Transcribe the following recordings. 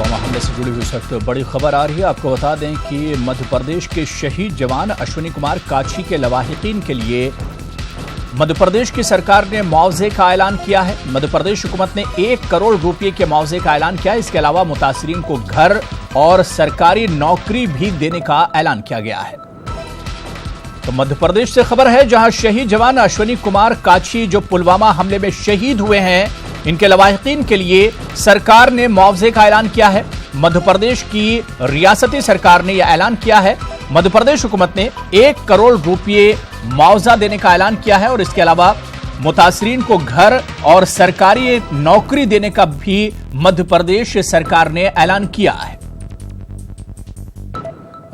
पुलवामा हमले से जुड़ी हुई सख्त बड़ी खबर आ रही है। आपको बता दें कि मध्य प्रदेश के शहीद जवान अश्विनी कुमार काछी के लवाहिकीन के लिए मध्य प्रदेश की सरकार ने मुआवजे का ऐलान किया है। मध्य प्रदेश हुकूमत ने 1 करोड़ रुपए के मुआवजे का ऐलान किया है। इसके अलावा मुतासरीन को घर और सरकारी नौकरी भी देने का ऐलान किया गया है। तो मध्य प्रदेश से खबर है, जहां शहीद जवान अश्विनी कुमार काछी जो पुलवामा हमले में शहीद हुए हैं, इनके लवाहिकीन के लिए सरकार ने मुआवजे का ऐलान किया है। मध्य प्रदेश की रियासती सरकार ने यह ऐलान किया है। मध्य प्रदेश हुकूमत ने 1 करोड़ रुपए मुआवजा देने का ऐलान किया है और इसके अलावा मुतासरीन को घर और सरकारी नौकरी देने का भी मध्य प्रदेश सरकार ने ऐलान किया है।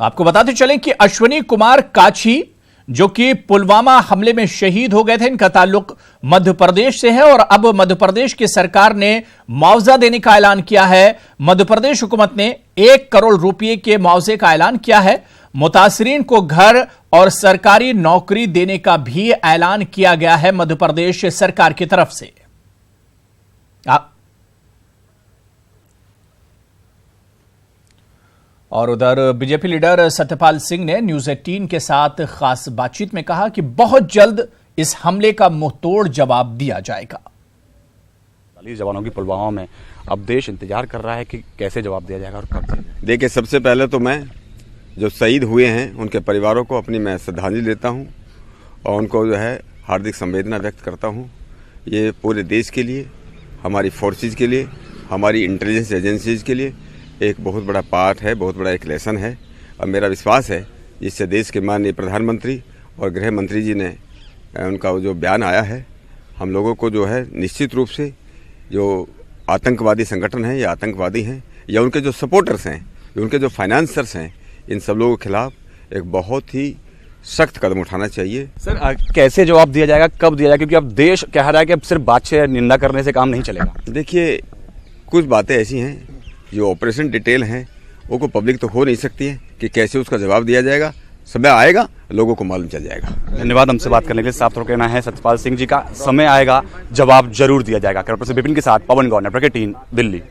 आपको बताते चलें कि अश्विनी कुमार काछी जो कि पुलवामा हमले में शहीद हो गए थे, इनका ताल्लुक मध्य प्रदेश से है और अब मध्य प्रदेश की सरकार ने मुआवजा देने का ऐलान किया है। मध्य प्रदेश हुकूमत ने 1 करोड़ रुपए के मुआवजे का ऐलान किया है। मुतासरीन को घर और सरकारी नौकरी देने का भी ऐलान किया गया है मध्य प्रदेश सरकार की तरफ से। और उधर बीजेपी लीडर सत्यपाल सिंह ने न्यूज 18 के साथ खास बातचीत में कहा कि बहुत जल्द इस हमले का मुंहतोड़ जवाब दिया जाएगा। 40 जवानों की पुलवामा में अब देश इंतजार कर रहा है कि कैसे जवाब दिया जाएगा और कब दिया जाएगा। देखिए, सबसे पहले तो मैं जो शहीद हुए हैं उनके परिवारों को अपनी मैं श्रद्धांजलि देता हूं और उनको जो है हार्दिक संवेदना व्यक्त करता हूं। ये पूरे देश के लिए, हमारी फोर्सेज के लिए, हमारी इंटेलिजेंस एजेंसीज के लिए एक बहुत बड़ा पार्ट है, बहुत बड़ा एक लेसन है। और मेरा विश्वास है जिससे देश के माननीय प्रधानमंत्री और गृह मंत्री जी ने उनका जो बयान आया है, हम लोगों को जो है निश्चित रूप से जो आतंकवादी संगठन हैं या आतंकवादी हैं या उनके जो सपोर्टर्स हैं, उनके जो फाइनेंसर्स हैं, इन सब लोगों के खिलाफ एक बहुत ही सख्त कदम उठाना चाहिए। सर, कैसे जवाब दिया जाएगा, कब दिया जाएगा, क्योंकि अब देश कह रहा है कि अब सिर्फ बातचीत निंदा करने से काम नहीं चलेगा। देखिए, कुछ बातें ऐसी हैं जो ऑपरेशन डिटेल हैं, वो को पब्लिक तो हो नहीं सकती है कि कैसे उसका जवाब दिया जाएगा। समय आएगा, लोगों को मालूम चल जाएगा। धन्यवाद हमसे बात करने के लिए। साफ तौर पर कहना है सत्यपाल सिंह जी का, समय आएगा, जवाब जरूर दिया जाएगा। कैमरा पर्सन विपिन के साथ पवन गौर, नेटवर्क 18, दिल्ली।